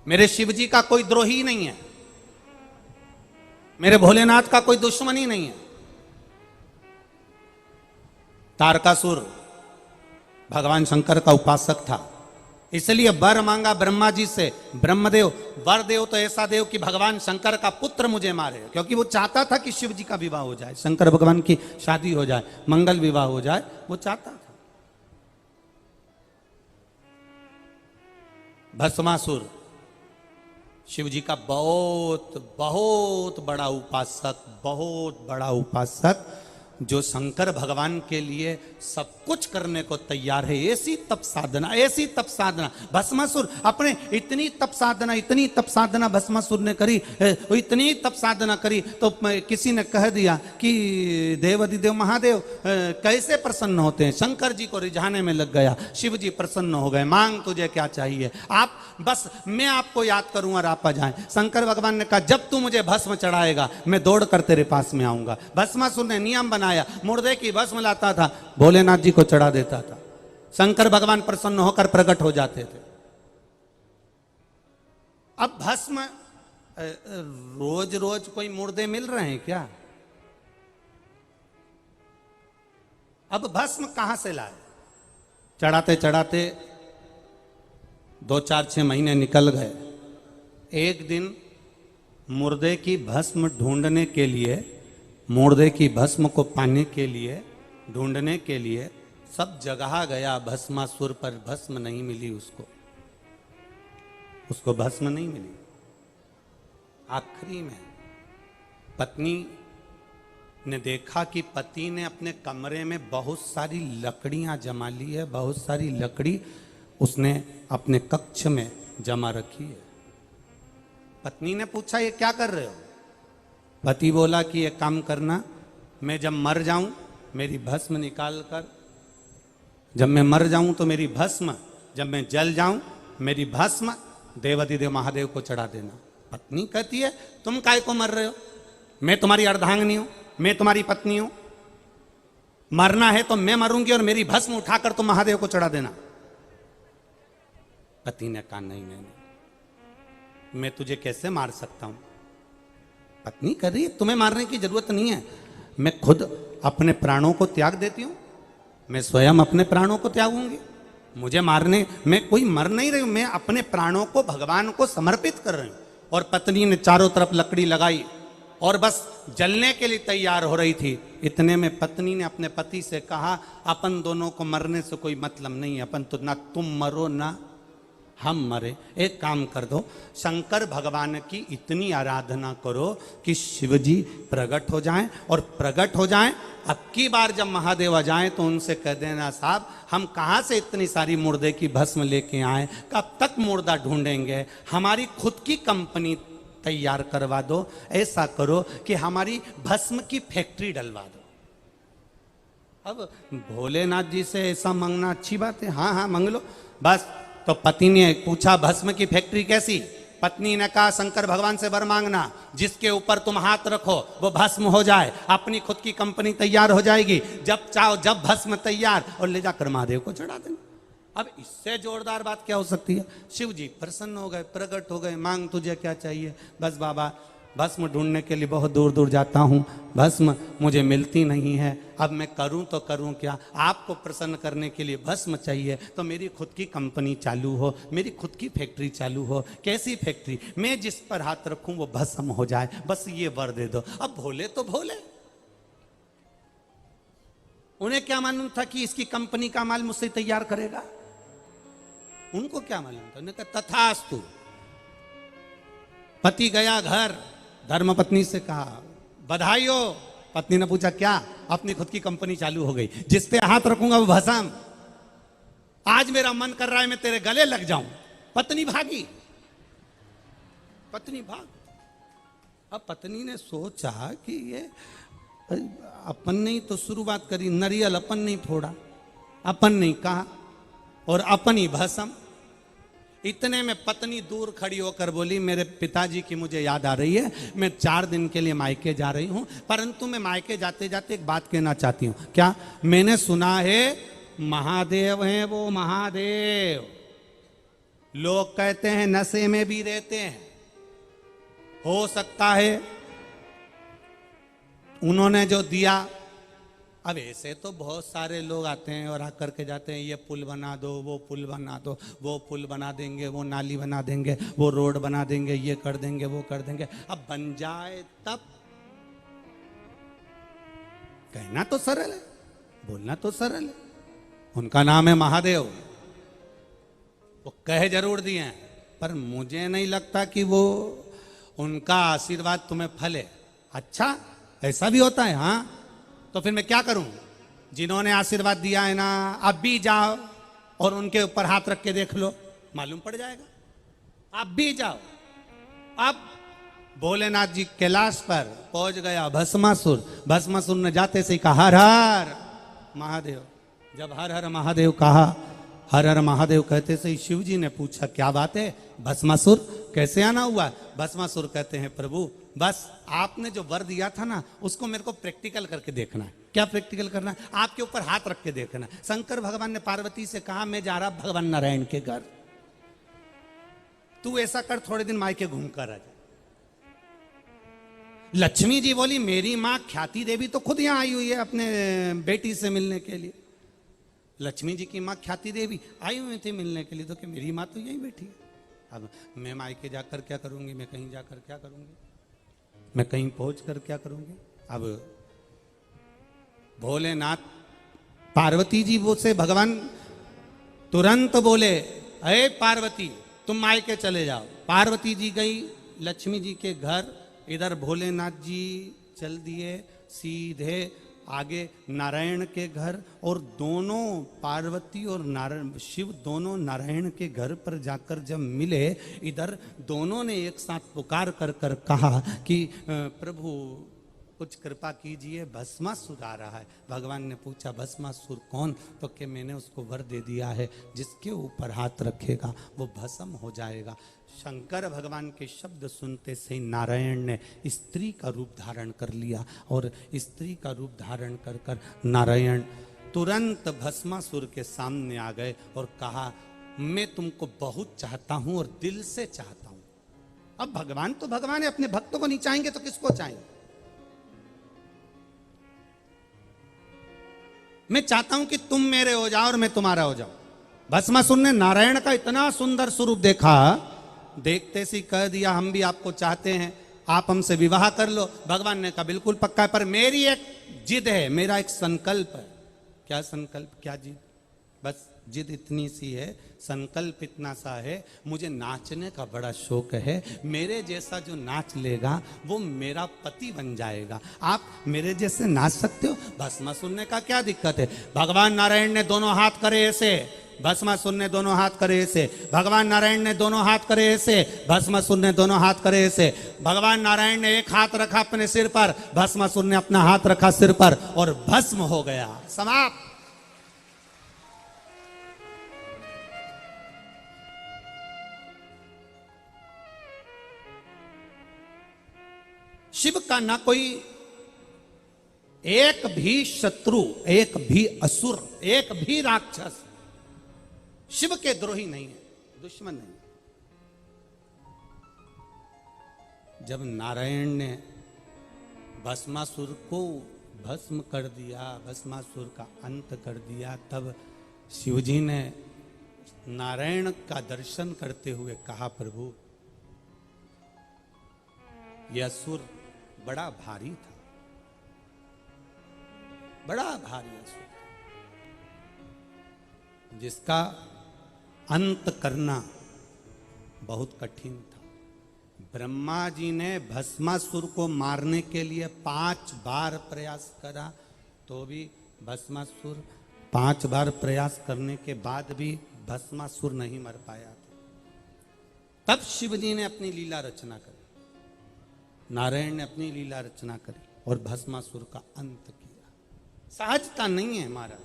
मेरे शिव जी का कोई द्रोही नहीं है, मेरे भोलेनाथ का कोई दुश्मन ही नहीं है। तारकासुर भगवान शंकर का उपासक था, इसलिए वर मांगा ब्रह्मा जी से। ब्रह्मदेव वर देव तो ऐसा देव कि भगवान शंकर का पुत्र मुझे मारे, क्योंकि वो चाहता था कि शिव जी का विवाह हो जाए, शंकर भगवान की शादी हो जाए, मंगल विवाह हो जाए, वो चाहता था। भस्मासुर शिव जी का बहुत बहुत बड़ा उपासक, बहुत बड़ा उपासक, जो शंकर भगवान के लिए सब कुछ करने को तैयार है। ऐसी तप साधना, ऐसी तप साधना भस्मासुर अपने, इतनी तप साधना भस्मासुर ने करी, इतनी तप साधना करी तो किसी ने कह दिया कि देवाधिदेव महादेव कैसे प्रसन्न होते हैं। शंकर जी को रिझाने में लग गया, शिव जी प्रसन्न हो गए। मांग तुझे क्या चाहिए, आप बस मैं आपको याद करूं और आप आ जाएं। शंकर भगवान ने कहा जब तू मुझे भस्म चढ़ाएगा मैं दौड़ कर तेरे पास में आऊंगा। भस्मासुर ने नियम बनाया, मुर्दे की भस्म लाता था, भोलेनाथ जी को चढ़ा देता था, शंकर भगवान प्रसन्न होकर प्रकट हो जाते थे। अब भस्म रोज रोज कोई मुर्दे मिल रहे हैं क्या? अब भस्म कहां से लाए? चढ़ाते चढ़ाते 2, 4, 6 महीने निकल गए। एक दिन मुर्दे की भस्म ढूंढने के लिए, मुर्दे की भस्म को पाने के लिए, ढूंढने के लिए सब जगह गया भस्मासुर, पर भस्म नहीं मिली उसको भस्म नहीं मिली। आखिरी में पत्नी ने देखा कि पति ने अपने कमरे में बहुत सारी लकड़ियां जमा ली है, बहुत सारी लकड़ी उसने अपने कक्ष में जमा रखी है। पत्नी ने पूछा ये क्या कर रहे हो? पति बोला कि ये काम करना, मैं जब मर जाऊं मेरी भस्म निकाल कर, जब मैं मर जाऊं तो मेरी भस्म, जब मैं जल जाऊं मेरी भस्म देवाधिदेव महादेव को चढ़ा देना। पत्नी कहती है तुम काय को मर रहे हो? मैं तुम्हारी अर्धांगिनी हूं, मैं तुम्हारी पत्नी हूं, मरना है तो मैं मरूंगी और मेरी भस्म उठाकर तुम महादेव को चढ़ा देना। पति ने कहा नहीं नहीं, मैं तुझे कैसे मार सकता हूं? पत्नी कह रही है तुम्हें मारने की जरूरत नहीं है, मैं खुद अपने प्राणों को त्याग देती हूं, मैं स्वयं अपने प्राणों को त्यागूंगी। मुझे मारने में कोई मर नहीं रही हूं, मैं अपने प्राणों को भगवान को समर्पित कर रही हूं। और पत्नी ने चारों तरफ लकड़ी लगाई और बस जलने के लिए तैयार हो रही थी। इतने में पत्नी ने अपने पति से कहा अपन दोनों को मरने से कोई मतलब नहीं है, अपन तो ना तुम मरो ना हम मरे। एक काम कर दो, शंकर भगवान की इतनी आराधना करो कि शिव जी प्रकट हो जाएं, और प्रकट हो जाएं। अब की बार जब महादेव आ जाएं तो उनसे कह देना साहब हम कहाँ से इतनी सारी मुर्दे की भस्म लेके आए, कब तक मुर्दा ढूंढेंगे, हमारी खुद की कंपनी तैयार करवा दो, ऐसा करो कि हमारी भस्म की फैक्ट्री डलवा दो। अब भोलेनाथ जी से ऐसा मांगना अच्छी बात है, हाँ हाँ मांग लो बस। तो पति ने पूछा भस्म की फैक्ट्री कैसी? पत्नी ने कहा शंकर भगवान से वर मांगना, जिसके ऊपर तुम हाथ रखो वो भस्म हो जाए, अपनी खुद की कंपनी तैयार हो जाएगी, जब चाहो जब भस्म तैयार, और ले जाकर महादेव को चढ़ा देना। अब इससे जोरदार बात क्या हो सकती है? शिव जी प्रसन्न हो गए, प्रकट हो गए, मांग तुझे क्या चाहिए? बस बाबा भस्म ढूंढने के लिए बहुत दूर दूर जाता हूँ, भस्म मुझे मिलती नहीं है, अब मैं करूँ तो करूँ क्या? आपको प्रसन्न करने के लिए भस्म चाहिए तो मेरी खुद की कंपनी चालू हो, मेरी खुद की फैक्ट्री चालू हो। कैसी फैक्ट्री? मैं जिस पर हाथ रखूँ वो भस्म हो जाए, बस ये वर दे दो। अब भोले तो भोले, उन्हें क्या मालूम था कि इसकी कंपनी का माल मुझसे तैयार करेगा? उनको क्या मालूम था? उन्होंने कहा तथास्तु। पति गया घर, धर्मपत्नी से कहा बधाई हो। पत्नी ने पूछा क्या? अपनी खुद की कंपनी चालू हो गई, जिस पे हाथ रखूंगा वो भस्म। आज मेरा मन कर रहा है मैं तेरे गले लग जाऊं। पत्नी भागी, पत्नी भाग। अब पत्नी ने सोचा कि ये अपन ने तो शुरुआत करी, नरियल अपन नहीं फोड़ा, अपन नहीं कहा, और अपन ही भस्म। इतने में पत्नी दूर खड़ी होकर बोली मेरे पिताजी की मुझे याद आ रही है, मैं 4 दिन के लिए मायके जा रही हूं, परंतु मैं मायके जाते जाते एक बात कहना चाहती हूं। क्या? मैंने सुना है महादेव हैं वो महादेव, लोग कहते हैं नशे में भी रहते हैं, हो सकता है उन्होंने जो दिया। अब ऐसे तो बहुत सारे लोग आते हैं और आकर के जाते हैं, ये पुल बना दो, वो पुल बना दो, वो पुल बना देंगे, वो नाली बना देंगे, वो रोड बना देंगे, ये कर देंगे, वो कर देंगे। अब बन जाए तब कहना तो सरल है, बोलना तो सरल है। उनका नाम है महादेव, वो कह जरूर दिए हैं, पर मुझे नहीं लगता कि वो उनका आशीर्वाद तुम्हें फले। अच्छा, ऐसा भी होता है? हाँ, तो फिर मैं क्या करूं? जिन्होंने आशीर्वाद दिया है ना, अब भी जाओ और उनके ऊपर हाथ रख के देख लो, मालूम पड़ जाएगा। अब भी जाओ। अब भोलेनाथ जी कैलाश पर पहुंच गया भस्मासुर। भस्मासुर ने जाते से कहा हर हर महादेव। जब हर हर महादेव कहा, हर हर महादेव कहते से ही शिव जी ने पूछा क्या बात है भस्मासुर, कैसे आना हुआ? भस्मासुर कहते हैं प्रभु बस आपने जो वर दिया था ना, उसको मेरे को प्रैक्टिकल करके देखना है। क्या प्रैक्टिकल करना है? आपके ऊपर हाथ रख के देखना है। शंकर भगवान ने पार्वती से कहा मैं जा रहा भगवान नारायण के घर, तू ऐसा कर थोड़े दिन मायके घूम कर आ जा। लक्ष्मी जी बोली मेरी मां ख्याति देवी तो खुद यहां आई हुई है अपने बेटी से मिलने के लिए। लक्ष्मी जी की मां ख्याति देवी आई हुई थी मिलने के लिए, तो कि मेरी मां तो यहीं बैठी है। अब मैं मायके जाकर क्या करूंगी, मैं कहीं जाकर क्या करूंगी, मैं कहीं पहुंच कर क्या करूंगी? अब भोलेनाथ पार्वती जी वो से भगवान तुरंत बोले अरे पार्वती तुम मायके चले जाओ। पार्वती जी गई लक्ष्मी जी के घर, इधर भोलेनाथ जी चल दिए सीधे आगे नारायण के घर। और दोनों पार्वती और नारायण शिव दोनों नारायण के घर पर जाकर जब मिले, इधर दोनों ने एक साथ पुकार कर कर कहा कि प्रभु कुछ कृपा कीजिए, भस्मासुर आ रहा है। भगवान ने पूछा भस्मासुर कौन? तो कि मैंने उसको वर दे दिया है, जिसके ऊपर हाथ रखेगा वो भस्म हो जाएगा। शंकर भगवान के शब्द सुनते से ही नारायण ने स्त्री का रूप धारण कर लिया, और स्त्री का रूप धारण कर कर नारायण तुरंत भस्मासुर के सामने आ गए और कहा मैं तुमको बहुत चाहता हूं और दिल से चाहता हूं। अब भगवान तो भगवान है, अपने भक्तों को नहीं चाहेंगे तो किसको चाहेंगे? मैं चाहता हूं कि तुम मेरे हो जाओ और मैं तुम्हारा हो जाऊं। भस्मासुर ने नारायण का इतना सुंदर स्वरूप देखा, देखते सी कह दिया हम भी आपको चाहते हैं, आप हमसे विवाह कर लो। भगवान ने कहा बिल्कुल पक्का है, पर मेरी एक जिद है, मेरा एक संकल्प है। क्या संकल्प, क्या जिद? बस जिद इतनी सी है, संकल्प इतना सा है, मुझे नाचने का बड़ा शौक है। मेरे जैसा जो नाच लेगा वो मेरा पति बन जाएगा। आप मेरे जैसे नाच सकते हो? भस्मासुर ने कहा क्या दिक्कत है? भगवान नारायण ने दोनों हाथ करे ऐसे, भस्मासुर ने दोनों हाथ करे ऐसे। भगवान नारायण ने दोनों हाथ करे ऐसे, भस्मासुर ने दोनों हाथ करे ऐसे। भगवान नारायण ने एक हाथ रखा अपने सिर पर, भस्मासुर ने अपना हाथ रखा सिर पर और भस्म हो गया, समाप्त। शिव का ना कोई एक भी शत्रु, एक भी असुर, एक भी राक्षस शिव के द्रोही नहीं है, दुश्मन नहीं। जब नारायण ने भस्मासुर को भस्म कर दिया, भस्मासुर का अंत कर दिया, तब शिवजी ने नारायण का दर्शन करते हुए कहा प्रभु यह असुर बड़ा भारी था, बड़ा भारी असुर, जिसका अंत करना बहुत कठिन था। ब्रह्मा जी ने भस्मासुर को मारने के लिए 5 बार प्रयास करा, तो भी भस्मासुर 5 बार प्रयास करने के बाद भी भस्मासुर नहीं मर पाया था। तब शिव जी ने अपनी लीला रचना करी, नारायण ने अपनी लीला रचना करी और भस्मासुर का अंत किया। सहजता नहीं है महाराज,